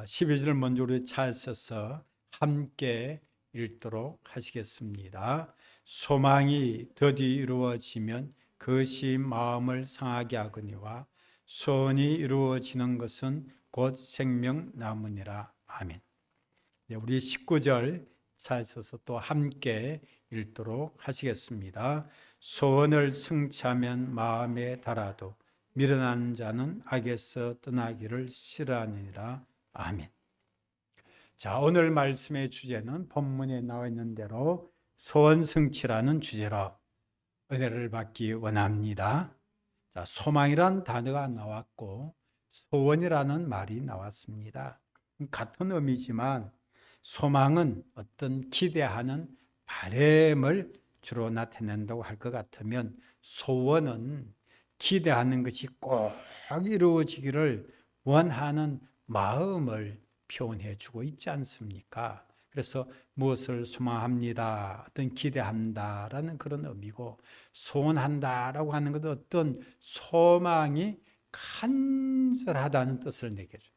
12절 먼저 우리 찾으셔서 함께 읽도록 하시겠습니다. 소망이 더디 이루어지면 그것이 마음을 상하게 하거니와 소원이 이루어지는 것은 곧 생명나무니라. 아멘. 우리 19절 찾으셔서 또 함께 읽도록 하시겠습니다. 소원을 성취하면 마음에 달아도 미련한 자는 악에서 떠나기를 싫어하느니라. 아멘. 자, 오늘 말씀의 주제는 본문에 나와 있는 대로 소원 성취라는 주제로 은혜를 받기 원합니다. 자, 소망이란 단어가 나왔고 소원이라는 말이 나왔습니다. 같은 의미지만 소망은 어떤 기대하는 바람을 주로 나타낸다고 할 것 같으면 소원은 기대하는 것이 꼭 이루어지기를 원하는 마음을 표현해 주고 있지 않습니까? 그래서 무엇을 소망합니다, 어떤 기대한다라는 그런 의미고, 소원한다라고 하는 것은 어떤 소망이 간절하다는 뜻을 내게 줘요.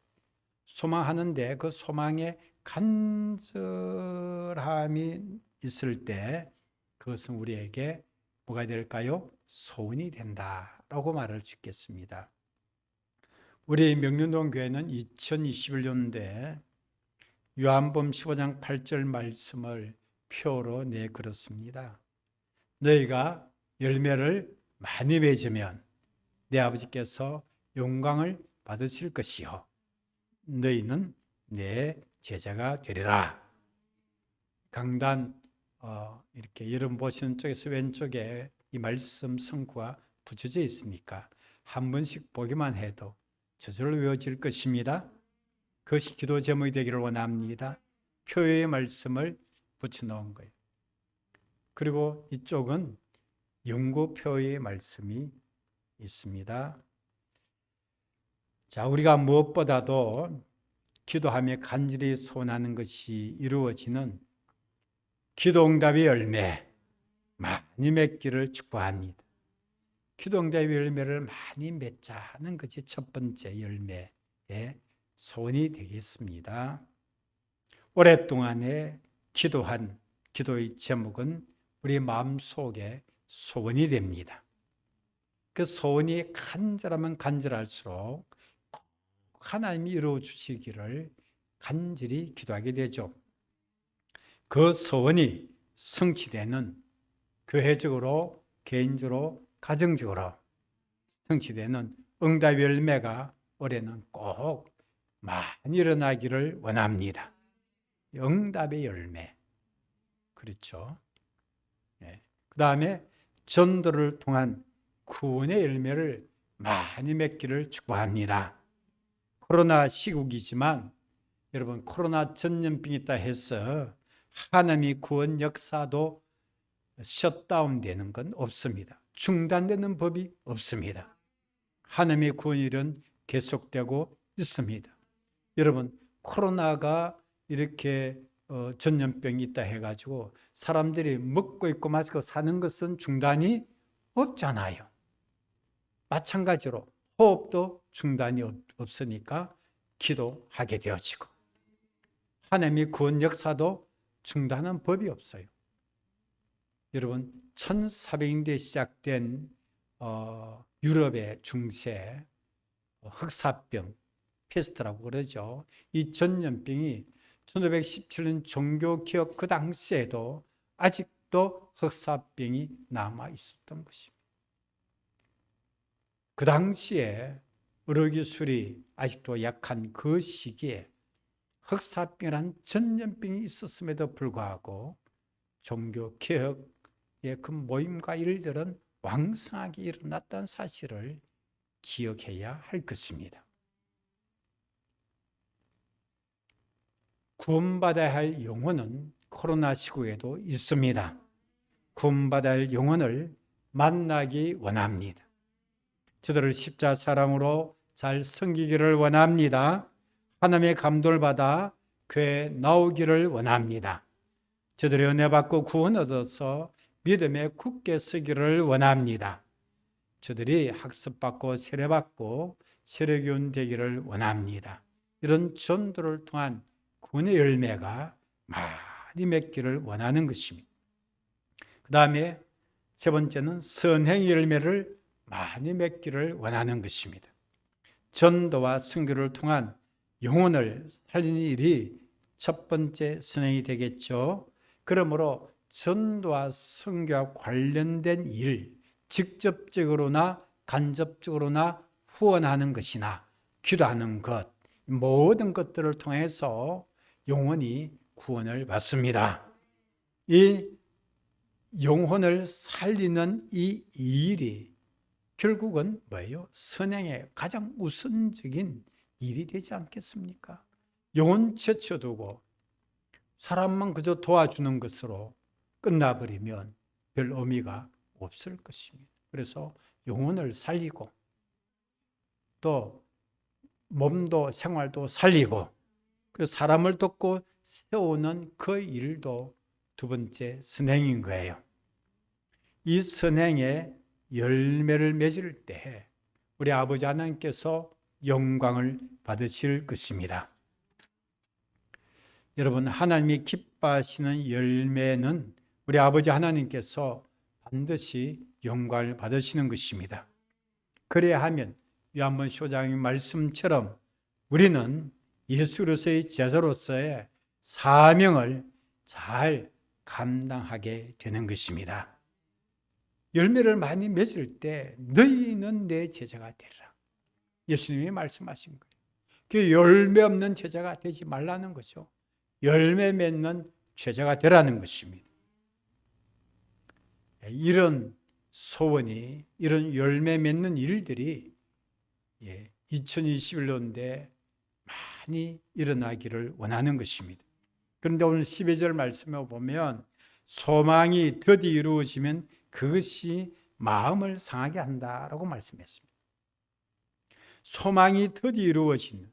소망하는데 그 소망에 간절함이 있을 때 그것은 우리에게 뭐가 될까요? 소원이 된다라고 말할 수 있겠습니다. 우리 명륜동 교회는 2021년도에 요한복음 15장 8절 말씀을 표로 내걸었습니다. 너희가 열매를 많이 맺으면 내 아버지께서 영광을 받으실 것이요 너희는 내 제자가 되리라. 강단 이렇게 여러분 보시는 쪽에서 왼쪽에 이 말씀 성구가 붙여져 있으니까 한 번씩 보기만 해도 저절로 외워질 것입니다. 그것이 기도 제목이 되기를 원합니다. 표의 말씀을 붙여놓은 거예요. 그리고 이쪽은 연구표의 말씀이 있습니다. 자, 우리가 무엇보다도 기도하며 간절히 소원하는 것이 이루어지는 기도응답의 열매 많이 맺기를 축복합니다. 기도응답의 열매를 많이 맺자는 것이 첫 번째 열매의 소원이 되겠습니다. 오랫동안에 기도한 기도의 제목은 우리 마음속에 소원이 됩니다. 그 소원이 간절하면 간절할수록 하나님이 이루어 주시기를 간절히 기도하게 되죠. 그 소원이 성취되는 교회적으로, 개인적으로, 가정적으로 성취되는 응답 열매가 올해는 꼭 많이 일어나기를 원합니다. 응답의 열매. 그렇죠. 그 다음에 전도를 통한 구원의 열매를 많이 맺기를 축복합니다. 코로나 시국이지만 여러분, 코로나 전염병이 있다 해서 하나님의 구원 역사도 셧다운 되는 건 없습니다. 중단되는 법이 없습니다. 하나님의 구원일은 계속되고 있습니다. 여러분, 코로나가 이렇게 전염병이 있다 해가지고 사람들이 먹고 있고 마시고 사는 것은 중단이 없잖아요. 마찬가지로 호흡도 중단이 없으니까 기도하게 되어지고 하나님의 구원 역사도 중단한 법이 없어요. 여러분, 1400년대에 시작된 유럽의 중세 흑사병, 페스트라고 그러죠. 이 전염병이 1517년 종교개혁 그 당시에도 아직도 흑사병이 남아 있었던 것입니다. 그 당시에 의료기술이 아직도 약한 그 시기에 흑사병이란 전염병이 있었음에도 불구하고 종교개혁의 그 모임과 일들은 왕성하게 일어났다는 사실을 기억해야 할 것입니다. 구원받아야 할 영혼은 코로나 시국에도 있습니다. 구원받아야 할 영혼을 만나기 원합니다. 저들을 십자 사랑으로 잘 섬기기를 원합니다. 하나님의 감동을 받아 교회에 나오기를 원합니다. 저들이 은혜 받고 구원 얻어서 믿음에 굳게 서기를 원합니다. 저들이 학습받고 세례받고 세례교훈 되기를 원합니다. 이런 전도를 통한 구원의 열매가 많이 맺기를 원하는 것입니다. 그 다음에 세 번째는 선행의 열매를 많이 맺기를 원하는 것입니다. 전도와 선교를 통한 영혼을 살리는 일이 첫 번째 선행이 되겠죠. 그러므로 전도와 선교와 관련된 일, 직접적으로나 간접적으로나 후원하는 것이나 기도하는 것, 모든 것들을 통해서 영혼이 구원을 받습니다. 이 영혼을 살리는 이 일이 결국은 뭐예요? 선행의 가장 우선적인 일이 되지 않겠습니까? 영혼 제쳐두고 사람만 그저 도와주는 것으로 끝나버리면 별 의미가 없을 것입니다. 그래서 영혼을 살리고 또 몸도 생활도 살리고 그리고 사람을 돕고 세우는 그 일도 두 번째 선행인 거예요. 이 선행의 열매를 맺을 때 우리 아버지 하나님께서 영광을 받으실 것입니다. 여러분, 하나님이 기뻐하시는 열매는 우리 아버지 하나님께서 반드시 영광을 받으시는 것입니다. 그래야 하면 요한복음 15장의 말씀처럼 우리는 예수 그리스도의 제자로서의 사명을 잘 감당하게 되는 것입니다. 열매를 많이 맺을 때 너희는 내 제자가 되리라. 예수님이 말씀하신 거예요. 그 열매 없는 제자가 되지 말라는 거죠. 열매 맺는 제자가 되라는 것입니다. 이런 소원이, 이런 열매 맺는 일들이 2021년도에 많이 일어나기를 원하는 것입니다. 그런데 오늘 12절 말씀에 보면 소망이 드디 이루어지면 그것이 마음을 상하게 한다라고 말씀했습니다. 소망이 드디 이루어지면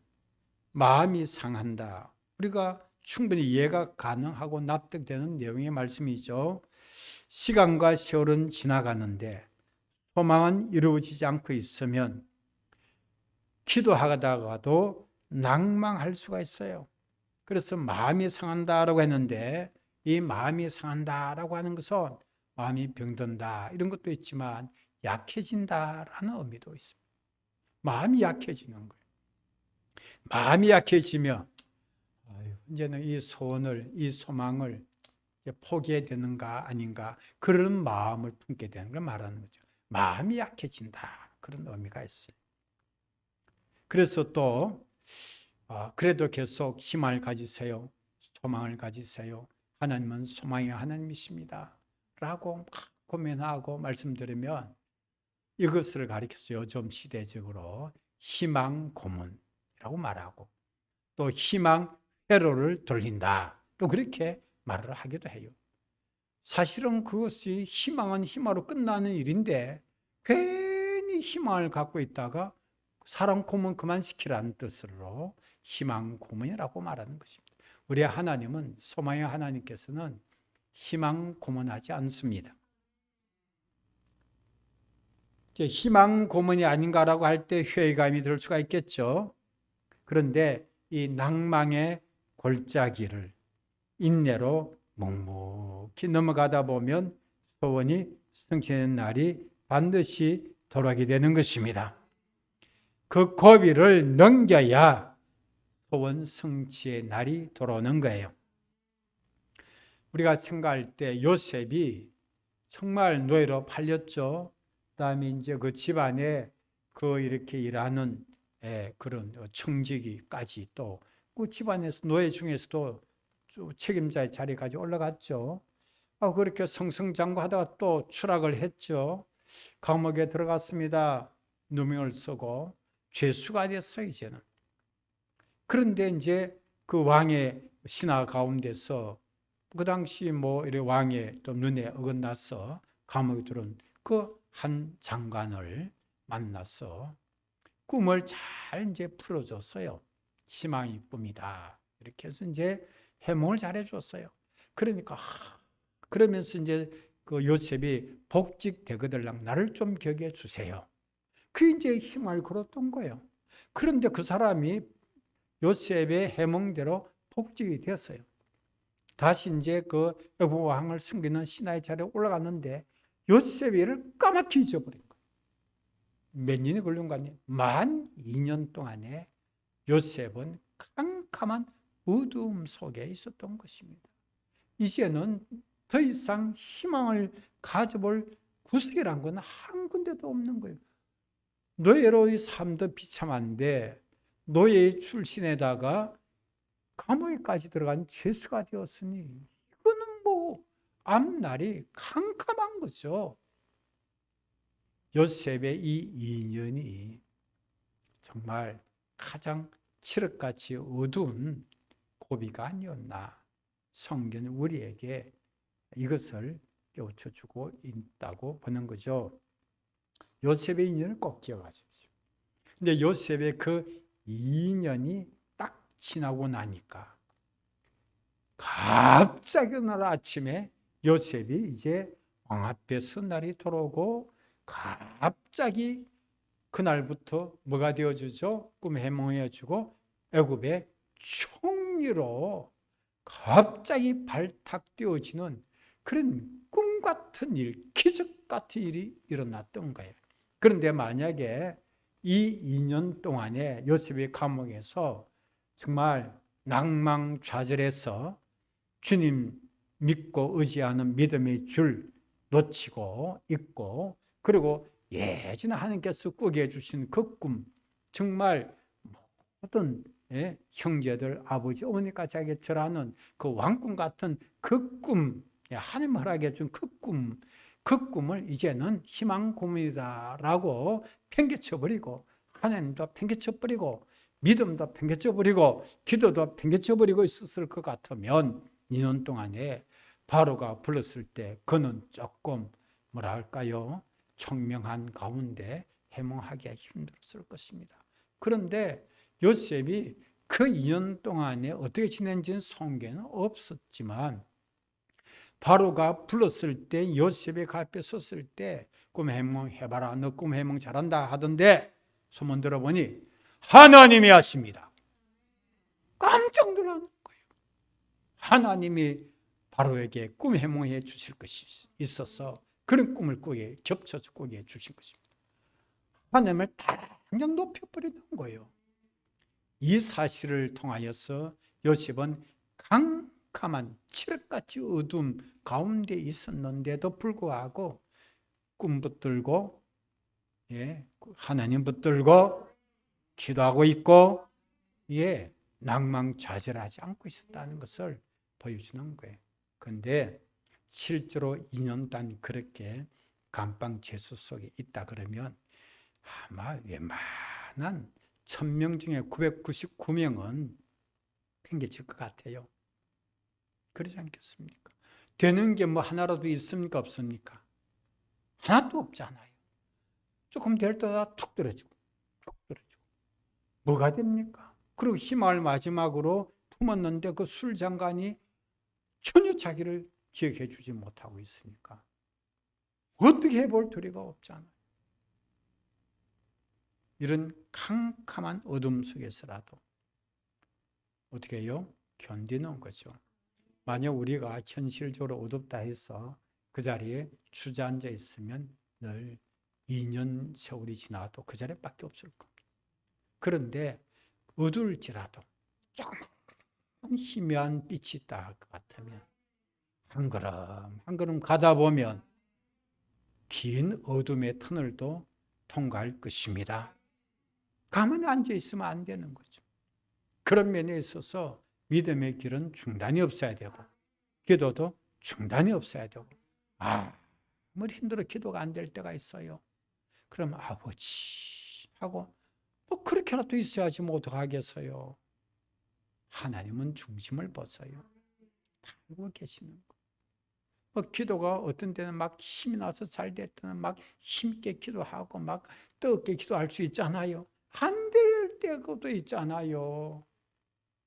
마음이 상한다. 우리가 충분히 이해가 가능하고 납득되는 내용의 말씀이죠. 시간과 세월은 지나가는데 소망은 이루어지지 않고 있으면 기도하다가도 낭망할 수가 있어요. 그래서 마음이 상한다라고 했는데 이 마음이 상한다라고 하는 것은 마음이 병든다 이런 것도 있지만 약해진다라는 의미도 있습니다. 마음이 약해지는 거예요. 마음이 약해지면 이제는 이 소원을, 이 소망을 포기해야 되는가 아닌가 그런 마음을 품게 되는 걸 말하는 거죠. 마음이 약해진다 그런 의미가 있어요. 그래서 또 그래도 계속 희망을 가지세요. 소망을 가지세요. 하나님은 소망의 하나님이십니다. 라고 고민하고 말씀드리면 이것을 가리켜서 요즘 시대적으로 희망 고문이라고 말하고 또 희망 회로를 돌린다. 또 그렇게 말을 하기도 해요. 사실은 그것이 희망은 희망으로 끝나는 일인데 괜히 희망을 갖고 있다가 사람 고문 그만시키라는 뜻으로 희망 고문이라고 말하는 것입니다. 우리 하나님은 소망의 하나님께서는 희망 고문하지 않습니다. 희망 고문이 아닌가라고 할 때 회의감이 들 수가 있겠죠. 그런데 이 낭망의 골짜기를 인내로 묵묵히 넘어가다 보면 소원이 성취되는 날이 반드시 돌아오게 되는 것입니다. 그 고비를 넘겨야 소원 성취의 날이 돌아오는 거예요. 우리가 생각할 때 요셉이 정말 노예로 팔렸죠. 그다음에 이제 그 집안에 그 이렇게 일하는 그런 청지기까지 또 그 집안에서 노예 중에서도 책임자의 자리까지 올라갔죠. 그렇게 승승장구하다가 또 추락을 했죠. 감옥에 들어갔습니다. 누명을 쓰고 죄수가 됐어요 이제는. 그런데 이제 그 왕의 신하 가운데서 그 당시 이래 왕의 또 눈에 어긋나서 감옥에 들어온 그 한 장관을 만나서 꿈을 잘 이제 풀어줬어요. 희망이 꿈이다. 이렇게 해서 이제 해몽을 잘 해줬어요. 그러니까 그러면서 이제 그 요셉이 복직 되거들랑 나를 좀 격여 주세요. 그 이제 희망을 걸었던 거예요. 그런데 그 사람이 요셉의 해몽대로 복직이 되었어요. 다시 이제 그 애굽 왕을 숨기는 신하의 자리에 올라갔는데 요셉이 이를 까맣게 잊어버린 거예요. 몇 년이 걸린 거 아니에요? 만 2년 동안에 요셉은 캄캄한 어두움 속에 있었던 것입니다. 이제는 더 이상 희망을 가져볼 구석이란 건 한 군데도 없는 거예요. 노예로의 삶도 비참한데 노예 출신에다가 감옥에까지 들어간 죄수가 되었으니 이거는 뭐 앞날이 캄캄한 거죠. 요셉의 이 2년이 정말 가장 칠흑같이 어두운 고비가 아니었나. 성경은 우리에게 이것을 깨우쳐주고 있다고 보는 거죠. 요셉의 2년을 꼭 기억하십시오. 근데 요셉의 그 2년이 딱 지나고 나니까 갑자기 어느 날 아침에 요셉이 이제 왕 앞에 선 날이 돌아오고 갑자기 그날부터 뭐가 되어주죠? 꿈 해몽해주고 애굽의 총리로 갑자기 발탁되어지는 그런 꿈 같은 일, 기적 같은 일이 일어났던 거예요. 그런데 만약에 이 2년 동안에 요셉의 감옥에서 정말 낭망좌절해서 주님 믿고 의지하는 믿음의 줄 놓치고 있고, 그리고 예전에 하나님께서 꾸게 해주신 그 꿈, 정말 모든 형제들, 아버지, 어머니까지 자기가 절하는 그 왕꿈 같은 그 꿈, 하나님 허락해 준 그 꿈을 이제는 희망 고문이다라고 팽개쳐버리고, 하나님도 팽개쳐버리고, 믿음도 팽개쳐버리고, 기도도 팽개쳐버리고 있었을 것 같으면 2년 동안에 바로가 불렀을 때 그는 조금 뭐랄까요? 청명한 가운데 해몽하기가 힘들었을 것입니다. 그런데 요셉이 그 2년 동안에 어떻게 지낸지는 성경에는 없었지만 바로가 불렀을 때 요셉의 앞에 섰을 때 꿈 해몽 해봐라, 너 꿈 해몽 잘한다 하던데 소문 들어보니 하나님이 하십니다. 깜짝 놀라는 거예요. 하나님이 바로에게 꿈 해몽해 주실 것이 있어서 그런 꿈을 꾸게, 겹쳐서 꾸게 해주신 것입니다. 하나님을 당장 높여버리는 거예요. 이 사실을 통하여서 요셉은 캄캄한 칠흑같이 어두움 가운데 있었는데도 불구하고 꿈 붙들고, 하나님 붙들고 기도하고 있고, 낭망좌절하지 않고 있었다는 것을 보여주는 거예요. 그런데 실제로 2년 단 그렇게 감방 죄수 속에 있다 그러면 아마 웬만한 1000명 중에 999명은 팽개칠 것 같아요. 그러지 않겠습니까? 되는 게 뭐 하나라도 있습니까? 없습니까? 하나도 없잖아요. 조금 될 때다 툭 떨어지고 툭 떨어지고 뭐가 됩니까? 그리고 희망을 마지막으로 품었는데 그 술장관이 전혀 자기를 기억해 주지 못하고 있으니까 어떻게 해볼 도리가 없잖아요. 이런 캄캄한 어둠 속에서라도 어떻게 해요? 견디는 거죠. 만약 우리가 현실적으로 어둡다 해서 그 자리에 주저앉아 있으면 늘 2년 세월이 지나도 그 자리밖에 없을 겁니다. 그런데 어두울지라도 조금 희미한 빛이 있다 할 것 같으면 한 걸음 한 걸음 가다 보면 긴 어둠의 터널도 통과할 것입니다. 가만히 앉아 있으면 안 되는 거죠. 그런 면에 있어서 믿음의 길은 중단이 없어야 되고 기도도 중단이 없어야 되고 아무리 힘들어 기도가 안 될 때가 있어요. 그럼 아버지 하고 뭐 그렇게라도 있어야지 뭐 어떡하겠어요. 하나님은 중심을 벗어요. 알고 계시는 거. 뭐 기도가 어떤 때는 막 힘이 나서 잘 될 때는 막 힘있게 기도하고 막 뜨겁게 기도할 수 있잖아요. 안 될 때도 있잖아요.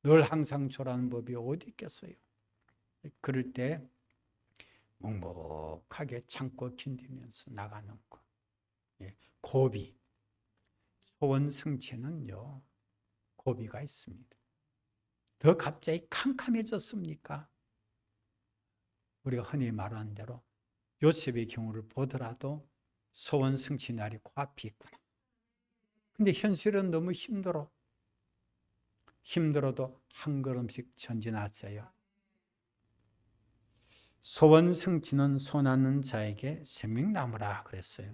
늘 항상 저라는 법이 어디 있겠어요. 그럴 때 묵묵하게 참고 견디면서 나가는 것. 고비, 소원 성취는요 고비가 있습니다. 더 갑자기 캄캄해졌습니까? 우리가 흔히 말하는 대로 요셉의 경우를 보더라도 소원 성취 날이 코앞이 있구나. 근데 현실은 너무 힘들어도 한 걸음씩 전진하세요. 소원 성취는 손하는 자에게 생명나무라 그랬어요.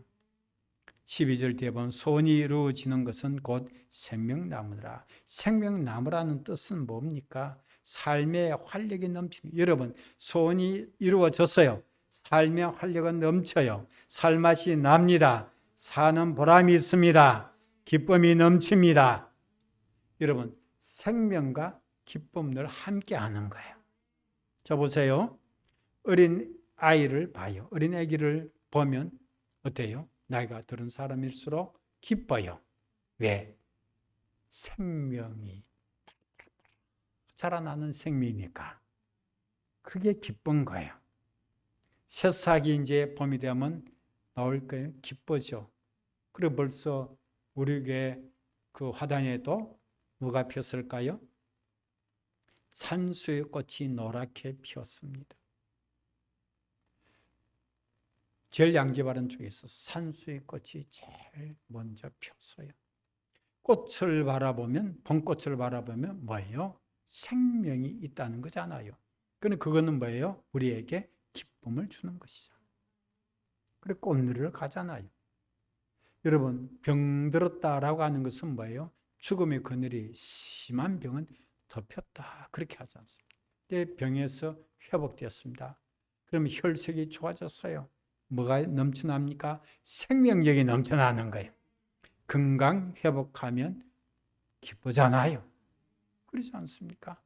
12절 뒤에 보면 소원이 이루어지는 것은 곧 생명나무라. 생명나무라는 뜻은 뭡니까? 삶의 활력이 넘치는, 여러분 소원이 이루어졌어요. 삶의 활력은 넘쳐요. 살맛이 납니다. 사는 보람이 있습니다. 기쁨이 넘칩니다. 여러분 생명과 기쁨을 함께 하는 거예요. 자 보세요. 어린 아이를 봐요. 어린 아기를 보면 어때요? 나이가 들은 사람일수록 기뻐요. 왜? 생명이 자라나는 생명이니까. 그게 기쁜 거예요. 새싹이 이제 봄이 되면 나올 거예요. 기쁘죠. 그리고 벌써 우리 교회 그 화단에도 뭐가 폈을까요? 산수의 꽃이 노랗게 피었습니다. 제일 양지바른 쪽에서 산수의 꽃이 제일 먼저 폈어요. 꽃을 바라보면, 봄꽃을 바라보면 뭐예요? 생명이 있다는 거잖아요. 그런데 그거는 뭐예요? 우리에게 기쁨을 주는 것이죠. 그리고 꽃누리를 가잖아요. 여러분, 병들었다라고 하는 것은 뭐예요? 죽음의 그늘이 심한 병은 덮였다. 그렇게 하지 않습니다. 내 병에서 회복되었습니다. 그러면 혈색이 좋아졌어요. 뭐가 넘쳐납니까? 생명력이 넘쳐나는 거예요. 건강 회복하면 기쁘잖아요. 그렇지 않습니까?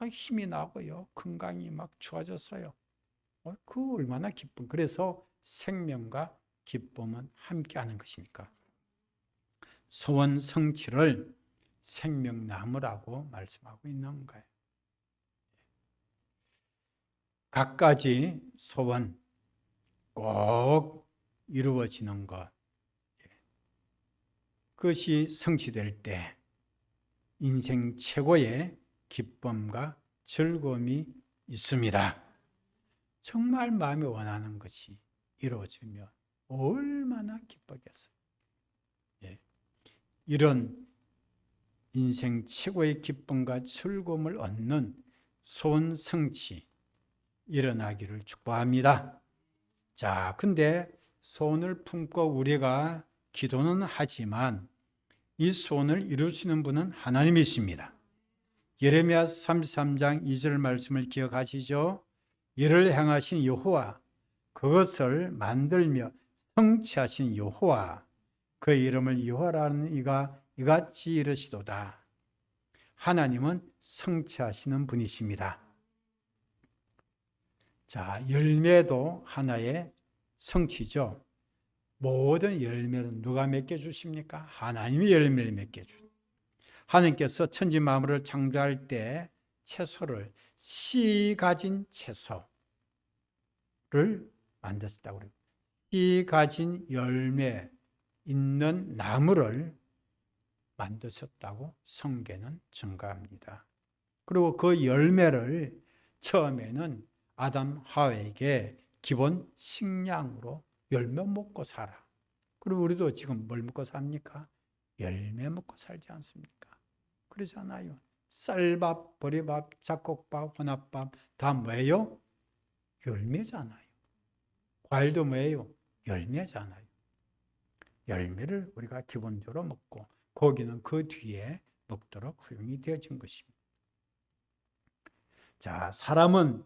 힘이 나고요. 건강이 막 좋아졌어요. 그 얼마나 기쁨. 그래서 생명과 기쁨은 함께하는 것이니까. 소원 성취를 생명나무라고 말씀하고 있는 거예요. 갖가지 소원 꼭 이루어지는 것. 그것이 성취될 때 인생 최고의 기쁨과 즐거움이 있습니다. 정말 마음이 원하는 것이 이루어지면 얼마나 기쁘겠어요. 이런 인생 최고의 기쁨과 즐거움을 얻는 소원 성취 일어나기를 축복합니다. 자, 근데 소원을 품고 우리가 기도는 하지만 이 소원을 이루시는 분은 하나님이십니다. 예레미야 33장 2절 말씀을 기억하시죠? 이를 행하신 여호와, 그것을 만들며 성취하신 여호와, 그 이름을 여호와라는 이가 이같이 이르시도다. 하나님은 성취하시는 분이십니다. 자, 열매도 하나의 성취죠. 모든 열매는 누가 맺게 주십니까? 하나님이 열매를 맺게 주십니다. 하나님께서 천지 만물을 창조할 때 채소를 씨 가진 채소를 만드셨다고 그래요. 씨 가진 열매 있는 나무를 만드셨다고 성경은 증거합니다. 그리고 그 열매를 처음에는 아담 하와에게 기본 식량으로 열매 먹고 살아. 그리고 우리도 지금 뭘 먹고 삽니까? 열매 먹고 살지 않습니까? 그러잖아요. 쌀밥, 보리밥, 잡곡밥, 혼합밥 다 뭐예요? 열매잖아요. 과일도 뭐예요? 열매잖아요. 열매를 우리가 기본적으로 먹고 고기는 그 뒤에 먹도록 허용이 되어진 것입니다. 자, 사람은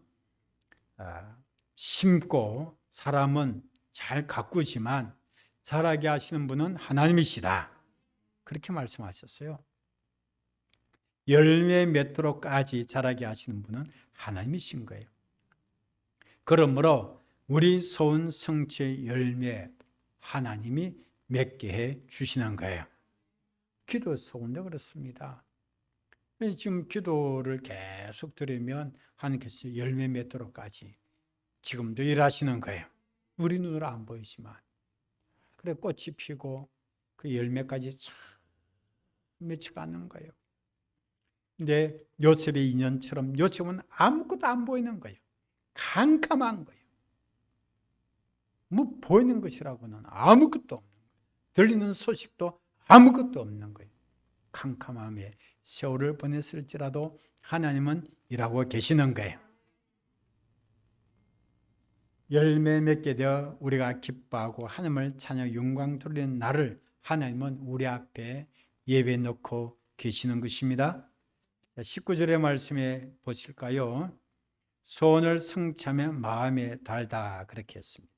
심고 사람은 잘 가꾸지만 자라게 하시는 분은 하나님이시다. 그렇게 말씀하셨어요. 열매 맺도록까지 자라게 하시는 분은 하나님이신 거예요. 그러므로 우리 소원 성취의 열매 하나님이 맺게 해 주시는 거예요. 기도 소원도 그렇습니다. 지금 기도를 계속 들으면 하나님께서 열매 맺도록까지 지금도 일하시는 거예요. 우리 눈으로 안 보이지만. 그래 꽃이 피고 그 열매까지 참 맺혀가는 거예요. 근데 요셉의 인연처럼 요셉은 아무것도 안 보이는 거예요. 캄캄한 거예요. 뭐 보이는 것이라고는 아무것도 없는 거예요. 들리는 소식도 아무것도 없는 거예요. 캄캄함에 세월을 보냈을지라도 하나님은 일하고 계시는 거예요. 열매 맺게 되어 우리가 기뻐하고 하나님을 찬양 영광 돌리는 날을 하나님은 우리 앞에 예배해 놓고 계시는 것입니다. 19절의 말씀에 보실까요? 소원을 성취하며 마음에 달다 그렇게 했습니다.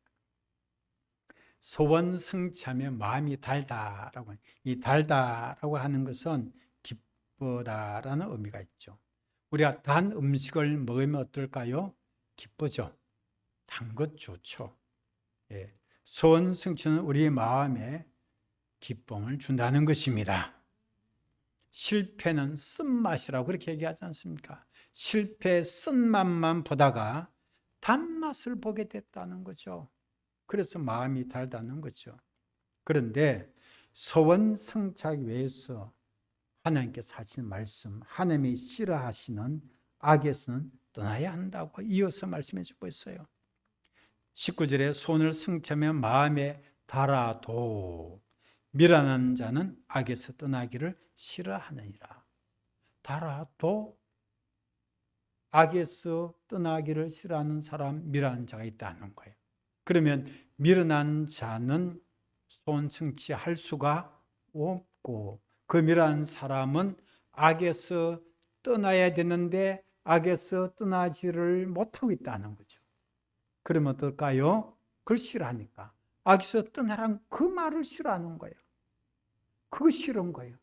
소원 성취하며 마음이 달다라고, 이 달다라고 하는 것은 기쁘다라는 의미가 있죠. 우리가 단 음식을 먹으면 어떨까요? 기쁘죠. 단 것 좋죠. 예. 소원 성취는 우리 마음에 기쁨을 준다는 것입니다. 실패는 쓴맛이라고 그렇게 얘기하지 않습니까? 실패의 쓴맛만 보다가 단맛을 보게 됐다는 거죠. 그래서 마음이 달다는 거죠. 그런데 소원 성취하기 위해서 하나님께서 하시는 말씀, 하나님이 싫어하시는 악에서는 떠나야 한다고 이어서 말씀해 주고 있어요. 19절에 소원을 성취하며 마음에 달아도 미련한 자는 악에서 떠나기를 싫어하느니라. 달아도 악에서 떠나기를 싫어하는 사람, 미련한 자가 있다는 거예요. 그러면 미련한 자는 소원 성취할 수가 없고 그 미련한 사람은 악에서 떠나야 되는데 악에서 떠나지를 못하고 있다는 거죠. 그러면 어떨까요? 그걸 싫어하니까. 악에서 떠나란 그 말을 싫어하는 거예요. 그거 싫은 거예요.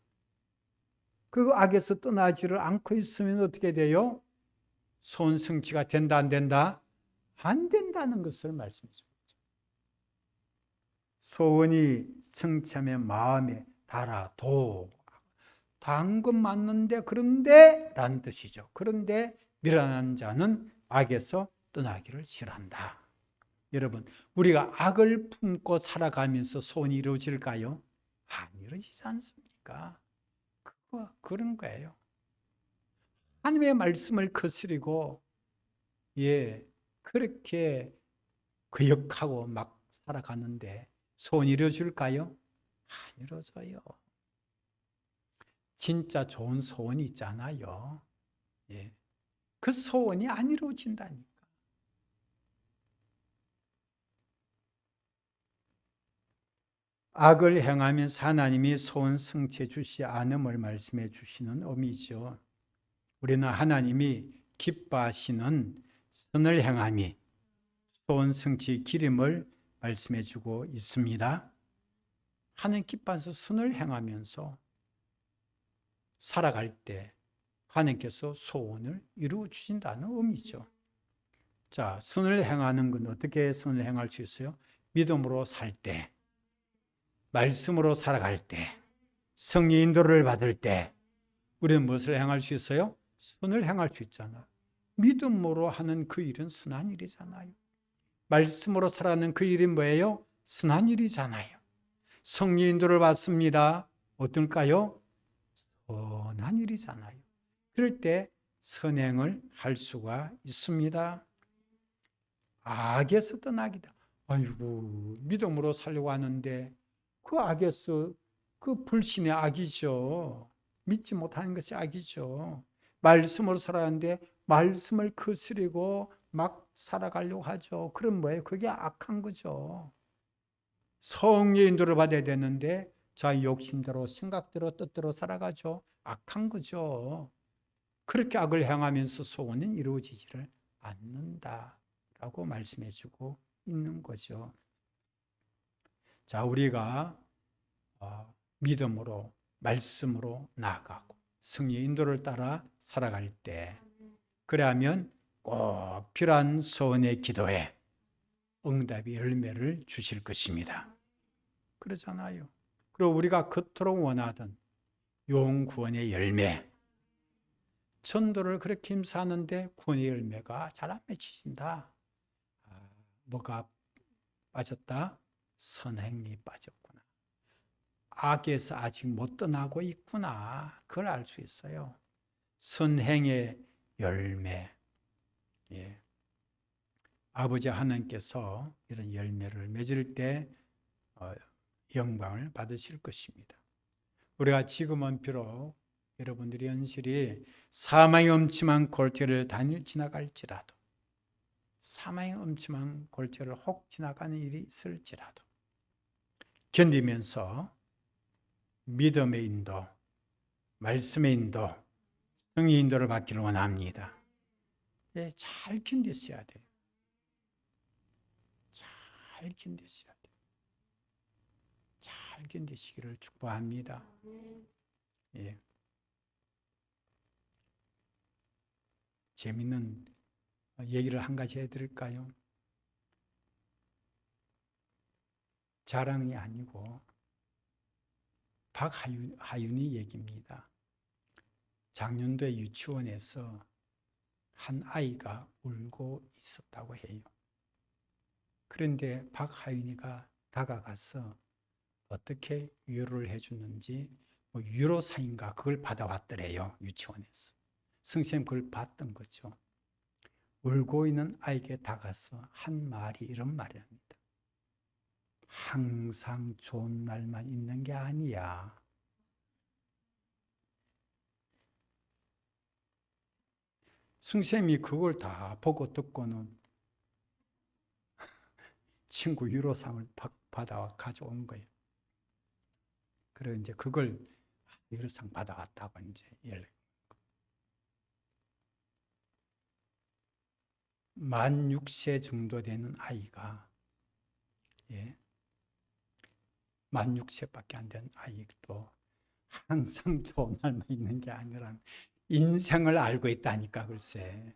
그 악에서 떠나지를 않고 있으면 어떻게 돼요? 소원 성취가 된다, 안 된다? 안 된다는 것을 말씀해 줍니다. 소원이 성취하면 마음에 달아도 단 건 맞는데 그런데 라는 뜻이죠. 그런데 미련한 자는 악에서 떠나기를 싫어한다. 여러분, 우리가 악을 품고 살아가면서 소원이 이루어질까요? 안 이루어지지 않습니까? 그런 거예요. 하나님의 말씀을 거스리고 그렇게 거역하고 막 살아가는데 소원이 이루어질까요? 안 이루어져요. 진짜 좋은 소원이 있잖아요. 그 소원이 안 이루어진다니까. 악을 행하면서 하나님이 소원 성취해 주시 않음을 말씀해 주시는 의미죠. 우리는 하나님이 기뻐하시는 선을 행함이 소원 성취의 기름을 말씀해 주고 있습니다. 하나님 기뻐하셔서 선을 행하면서 살아갈 때 하나님께서 소원을 이루어 주신다는 의미죠. 자, 선을 행하는 건 어떻게 선을 행할 수 있어요? 믿음으로 살 때, 말씀으로 살아갈 때, 성령 인도를 받을 때 우리는 무엇을 행할 수 있어요? 선을 행할 수 있잖아. 믿음으로 하는 그 일은 선한 일이잖아요. 말씀으로 살아가는 그 일이 뭐예요? 선한 일이잖아요. 성령 인도를 받습니다. 어떨까요? 선한 일이잖아요. 그럴 때 선행을 할 수가 있습니다. 악에서 떠나기다. 아이고, 믿음으로 살려고 하는데 그 악에서 그 불신의 악이죠. 믿지 못하는 것이 악이죠. 말씀으로 살아가는데 말씀을 거스리고 막 살아가려고 하죠. 그럼 뭐예요? 그게 악한 거죠. 성령의 인도를 받아야 되는데 자기 욕심대로 생각대로 뜻대로 살아가죠. 악한 거죠. 그렇게 악을 행하면서 소원은 이루어지지를 않는다라고 말씀해 주고 있는 거죠. 자, 우리가 믿음으로 말씀으로 나아가고 성령의 인도를 따라 살아갈 때 그래야면 꼭 필요한 소원의 기도에 응답의 열매를 주실 것입니다. 그러잖아요. 그리고 우리가 그토록 원하던 용 구원의 열매, 전도를 그렇게 힘쓰는데 구원의 열매가 잘 안 맺히신다. 뭐가 빠졌다? 선행이 빠졌구나. 악에서 아직 못 떠나고 있구나. 그걸 알 수 있어요. 선행의 열매. 예. 아버지 하나님께서 이런 열매를 맺을 때 영광을 받으실 것입니다. 우리가 지금은 비록 여러분들이 현실이 사망의 엄침한 골짜기를 지나갈지라도, 사망의 엄침한 골짜기를 혹 지나가는 일이 있을지라도 견디면서 믿음의 인도, 말씀의 인도, 성의 인도를 받기를 원합니다. 예, 잘 견디셔야 돼요. 잘 견디셔야 돼요. 잘 견디시기를 축복합니다. 예. 재밌는 얘기를 한 가지 해드릴까요? 자랑이 아니고 박하윤이 얘기입니다. 작년도에 유치원에서 한 아이가 울고 있었다고 해요. 그런데 박하윤이가 다가가서 어떻게 위로를 해주는지 위로사인가 그걸 받아왔더래요. 유치원에서. 선생님 그걸 봤던 거죠. 울고 있는 아이에게 다가서 한 말이 이런 말을 합니다. 항상 좋은 날만 있는 게 아니야. 선생님이 그걸 다 보고 듣고는 친구 위로상을 받아 가져온 거예요. 그래서 이제 그걸 위로상 받아왔다고 이제 연락. 만 6세 정도 되는 아이가, 예, 만 6세밖에 안 된 아이도 항상 좋은 날만 있는 게 아니라 인생을 알고 있다니까, 글쎄.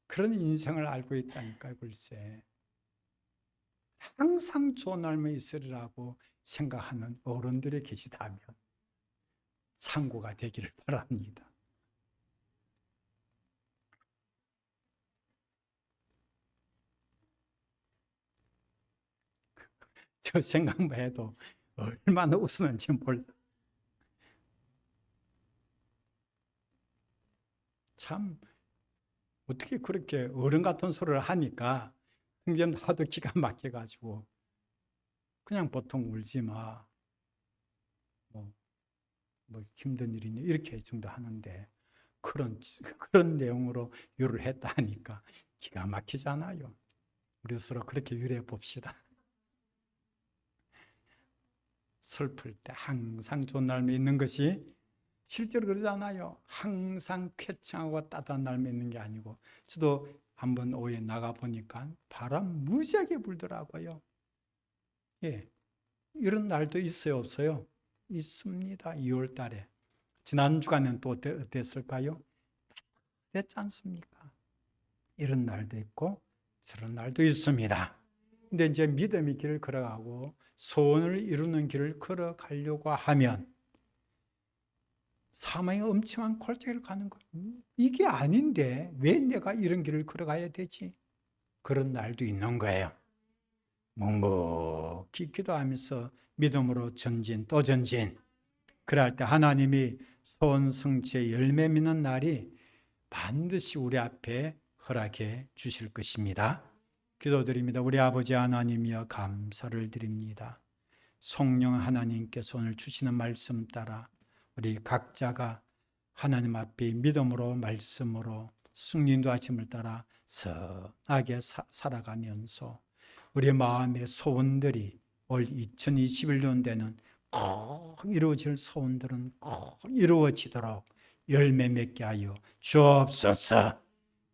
그런 인생을 알고 있다니까, 글쎄. 항상 좋은 날만 있으리라고 생각하는 어른들이 계시다면 참고가 되기를 바랍니다. 저 생각만 해도 얼마나 웃으는지 몰라. 참 어떻게 그렇게 어른 같은 소리를 하니까 성전 하도 기가 막혀가지고 그냥 보통 울지 마. 뭐 힘든 일이니 이렇게 정도 하는데 그런 내용으로 유를 했다 하니까 기가 막히잖아요. 우리 서로 그렇게 유래해 봅시다. 슬플 때 항상 좋은 날만 있는 것이 실제로 그러잖아요. 항상 쾌청하고 따뜻한 날만 있는 게 아니고, 저도 한번 오후에 나가 보니까 바람 무지하게 불더라고요. 예, 이런 날도 있어요, 없어요? 있습니다. 2월 달에. 지난 주간은 또 어땠을까요? 됐지 않습니까? 이런 날도 있고 저런 날도 있습니다. 근데 이제 믿음의 길을 걸어가고 소원을 이루는 길을 걸어가려고 하면 사망의 엄청난 골짜기를 가는 거, 이게 아닌데 왜 내가 이런 길을 걸어가야 되지? 그런 날도 있는 거예요. 묵묵히 기도하면서 믿음으로 전진 또 전진. 그럴 때 하나님이 소원 성취의 열매 맺는 날이 반드시 우리 앞에 허락해 주실 것입니다. 기도드립니다. 우리 아버지 하나님이여 감사를 드립니다. 성령 하나님께서 오늘 주시는 말씀 따라 우리 각자가 하나님 앞에 믿음으로 말씀으로 승리도 하심을 따라 선하게 살아가면서 우리 마음의 소원들이 올 2021년대는 꼭 이루어질 소원들은 꼭 이루어지도록 열매 맺게 하여 주옵소서.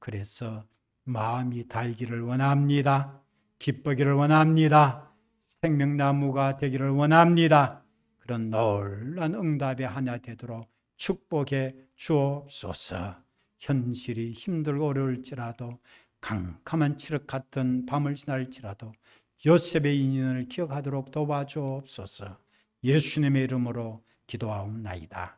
그래서 마음이 달기를 원합니다. 기쁘기를 원합니다. 생명나무가 되기를 원합니다. 그런 놀라운 응답의 하나 되도록 축복해 주옵소서. 현실이 힘들고 어려울지라도 캄캄한 칠흑 같은 밤을 지날지라도 요셉의 인연을 기억하도록 도와주옵소서. 예수님의 이름으로 기도하옵나이다.